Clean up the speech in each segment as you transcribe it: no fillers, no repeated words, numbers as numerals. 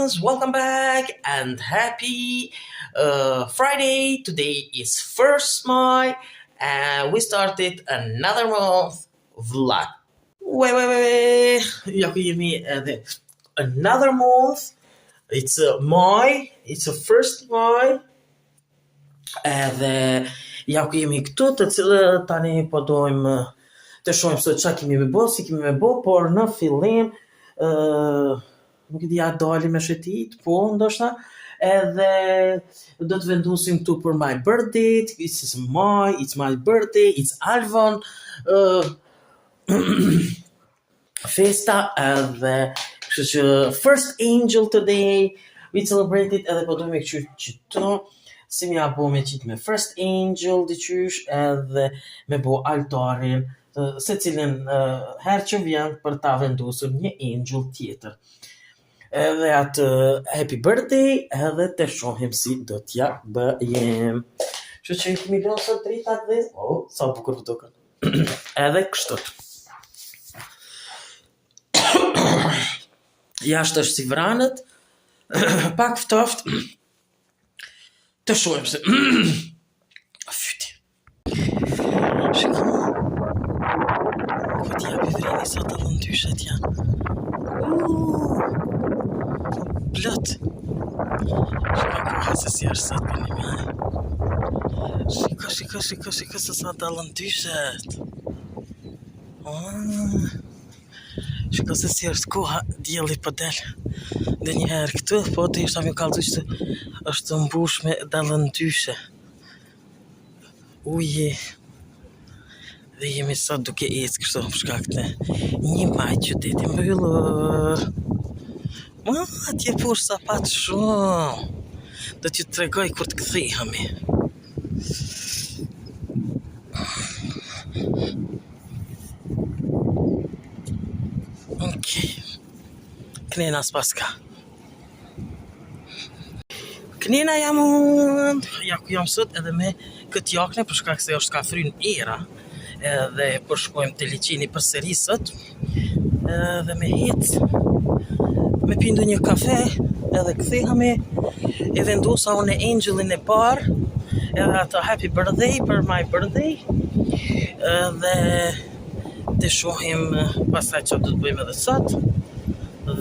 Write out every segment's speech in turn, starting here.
friends, welcome back and happy Friday. Today is 1st May and we started another month vlog. Wait. Ja ku jemi edhe another month. It's May, it's a 1st May. Edhe ja ku jemi këtu të cilë tani po dojmë të shohim sot çka kemi me bë, si kemi me bë, por në fillim nuk e di a dalim me shetit, po ndoshta edhe do të vendosim këtu për my birthday, it's my birthday, it's Alvan festa edhe kështu që first angel today we celebrated edhe po dojmë këtu si mi apo me qitë me first angel diqysh edhe me bo altarin se cilin herë që vjen për ta vendosur një angel tjetër. Edhe atë happy birthday edhe të shohim si do t'ja bëjem. Që që i kemi lënë sot dritat dhe sa bukur duken. Edhe kështu. Jashtë është si vranët, pak ftoft. Të shohim se fyti. Shikoj. Këtë japi vreni sa të lëndyshet janë. Plot. Shikoj koha se si është sot për një maj. Shikoj se sa të lëndyshet. Shikoj se si është koha dielli po del. Dhe njëherë këtu, po të ishta mi kallëzu që është mbush me dallëndyshe. Uje. Dhe jemi sot duke ecë kështu për shkak të një maj qyteti mbyllur. Atje poshtë sa pat shumë. Do t'ju tregoj kur të kthehemi. Okej. Knena s'paska. Knena jam unë. Ja ku jam sot edhe me këtë jakne për shkak se është ka fryn era. Edhe po shkojmë te liçeni përsëri sot. Edhe me hec. Me pindu një kafe, edhe kthehemi. E vendosa unë angelin e parë. Edhe atë happy birthday për my birthday. Edhe të shohim pastaj çfarë do të bëjmë edhe sot.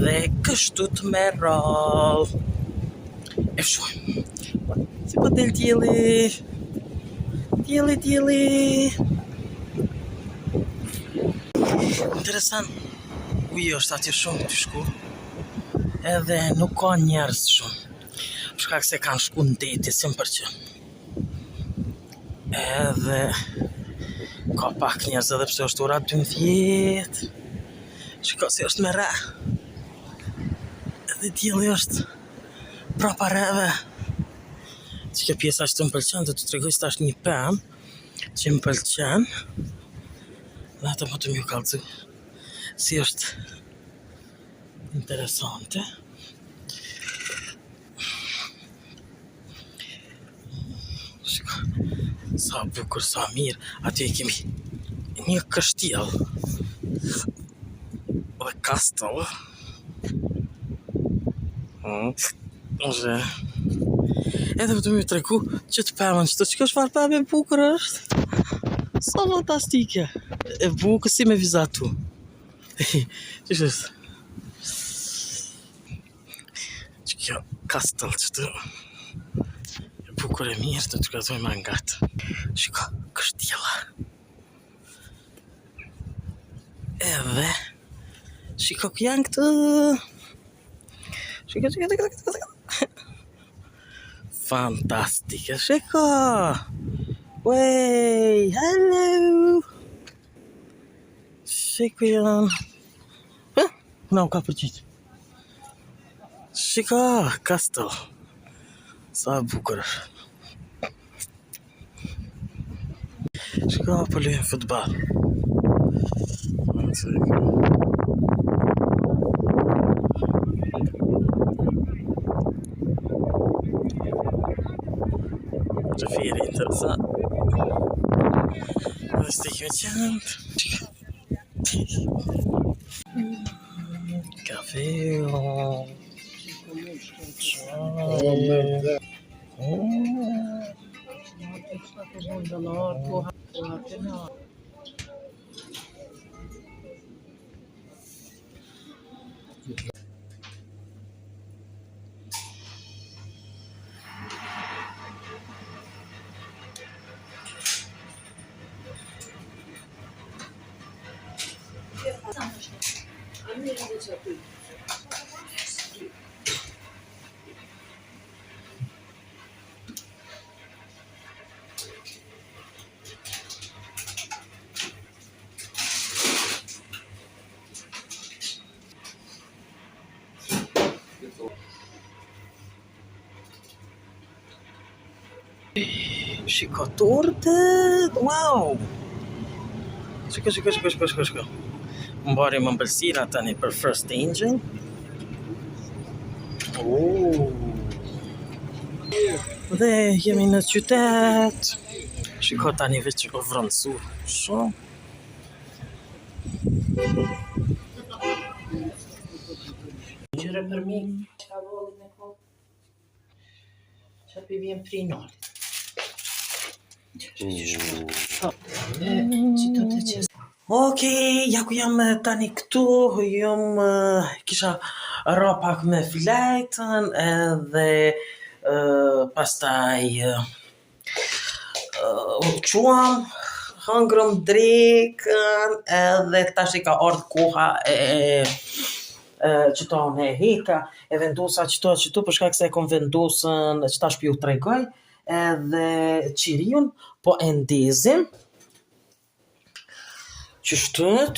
Dhe kështu të merrall. E shohim. Si po del dielli. Dielli. Interesant. Uji është atje shumë të shku. Edhe nuk ka njerëz shumë. Për shkak se kanë shku në deti, si më përqen. Edhe ka pak njerëz edhe pse është ora 12. Shiko si është me re. Edhe dielli është prapa reve. Që kjo pjesa që të më pëlqen, do të tregoj se është një pemë që më pëlqen. Dhe atë më të mjë kallëzu si është interesante. Shiko, sa bukur, sa mirë. Aty e kemi një kështjell dhe kastell. Edhe më të mjë tregu që të pëmën që të qëka shfar pëmë e bukur është. Sa fantastike. E bukur si me vizatu. Qështë është? Që kjo kastell që të e bukur e mirë të të gazojmë angatë. Shiko, kështjella. Edhe shiko kë janë këtë. Shiko. Fantastike, shiko. Wey, hello. Shiko janë. Na u ka përgjit. Shiko, kastell. Sa bukur. Shiko, po luajmë futboll. Trafiri interessant. Dhe stikim qëndë. Kafe. Shiko turtet, wow! Shiko. Mbari më mbëlsira tani për First Angel. Dhe jemi në qytet. Shiko tani veç që ko vrënësur shumë. Gjyre për mi, që volin e ko. Që pi vjen prinolit. Okej, ja ku jam tani këtu, kisha ra pak me flejtën edhe pastaj u quam, hëngrëm drekën edhe tash I ka ardhur koha e qëto me heka, e vendosa qëto për shkak se e kom vendosën që tash pi u tregoj, edhe qiriun, po e ndezim, qështët,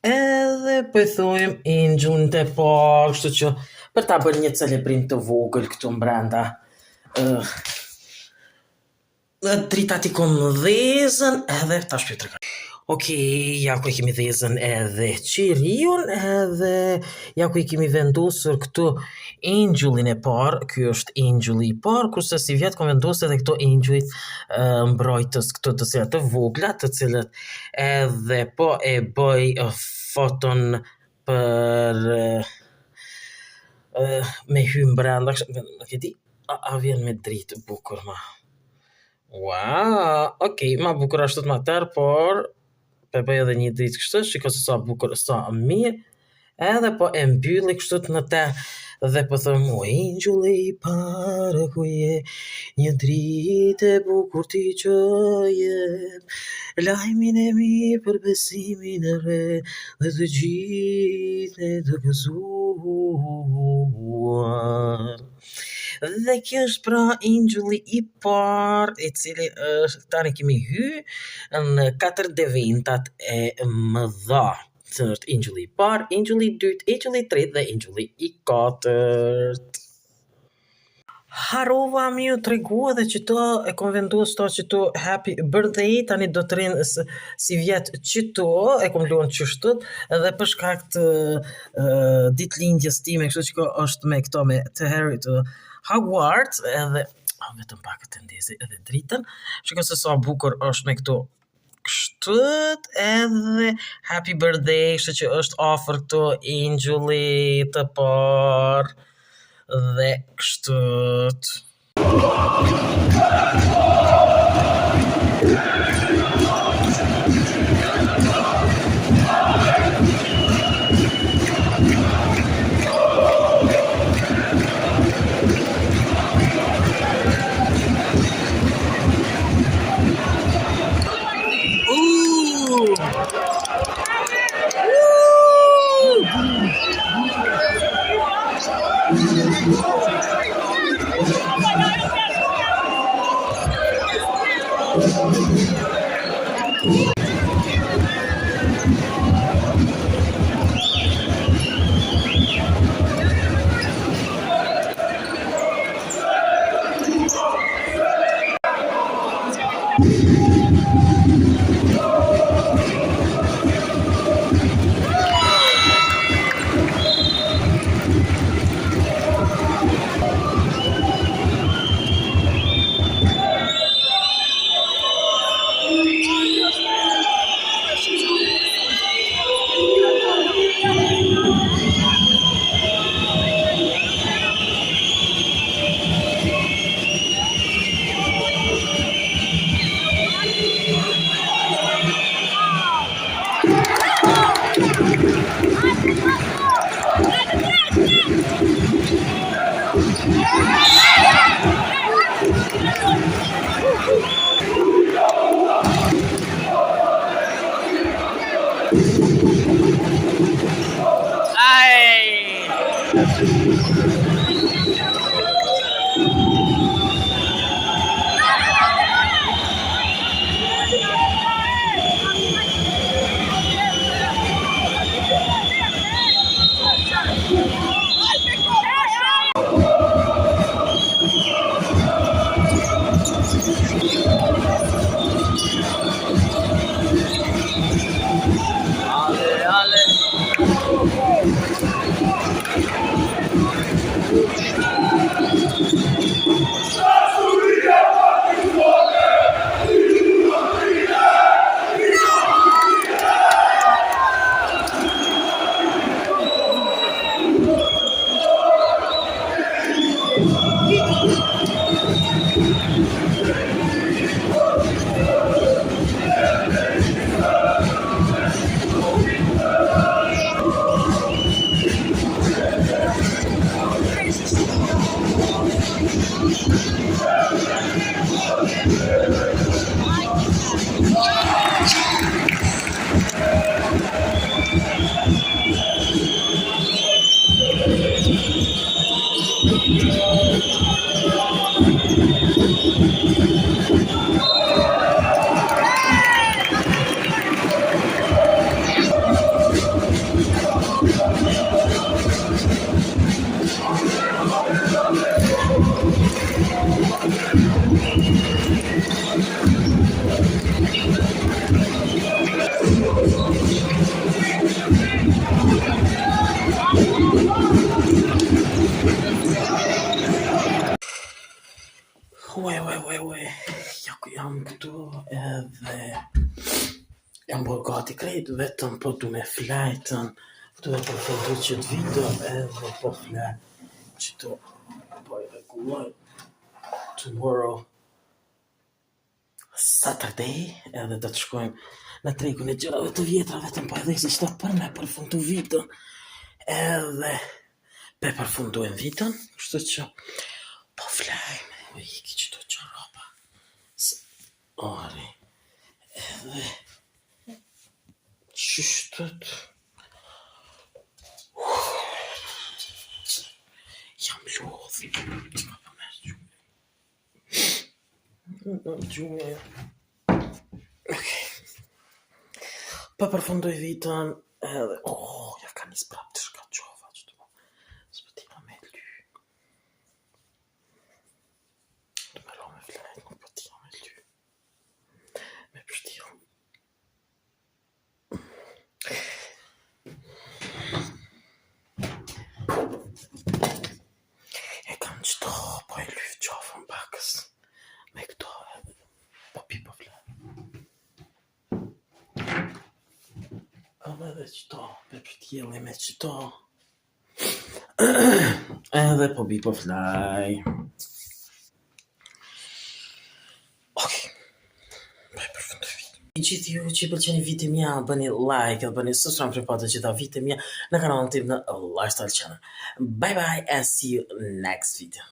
edhe po I thojmë Angelin të parë, kështu që për ta bërë një celebrim të vogël këtu mbrenda. Drita ti kom dhezën edhe tash pi u tregoj. Okej, ja ku I kemi dhezën edhe qiriun, edhe ja ku I kemi vendosur këtu Angelin e parë, ky është Angeli I parë, kurse si vjet kom vendosur edhe këto Angelit mbrojtës këto të cilat të vogla, të cilët edhe po e bëj foton për me hy mbrenda, nuk e di, a vjen me dritë bukur ma. Wow, okej, ma bukur ashtu të ma tërë, por për bëj edhe një dritë kështu, shiko se sa bukur, sa mirë, edhe po e mbylli kështu në te, dhe po thëmë, o Angeli I parë ku je, një dritë e bukur ti që jep, lajmin e mirë për besimin e re, dhe të gjithë e të gëzuar. Dhe kjo është pra Angeli I parë, I cili është, tani kemi hy në 4 deventat e mëdha. Që është Angeli I parë, Angeli I dytë, Angeli I tretë dhe Angeli I katërt. Harova mi u tregu edhe qëto e kom vendos to qëto happy birthday, tani do të rinë si vjet qëto, e kom luan qështët, edhe për shkak të ditëlindjes time, kështu që është me këto me të Harry të Hogwarts, edhe vetëm pak të ndezi edhe dritën, shiko se sa bukur është me këto kështët, edhe happy birthday, kështu që është offer këto Angeli të parë, dhe kështët. Ja ku jam këtu edhe jam bërë gati krejt vetëm po du me flajtën, du me përfundu që të video edhe po flaj që të po I rregulloj tomorrow Saturday edhe do të shkojmë në tregun e gjërave të vjetra vetëm po edhe si shta për me përfundu videon edhe pe përfundojmë videon, kështu që po flajmë iki që të qaroba ori edhe qështët jam lodh gjume okay. Po përfundoj videon edhe ja ka nis prap të shkaqova që të s'pëtina me ly të me lo me flajt nuk pëtina me ly me pështira e kam qëto po e lyf qafën bakës me këto edhe po pi po flajt kam edhe qëto me pështjeli me qëto edhe po bi po flaj gjithë ju që I pëlqeni video mia, bëni like, bëni subscribe për të gjitha video mia në kanalin tim në Lifestyle Channel. Bye bye and see you next video.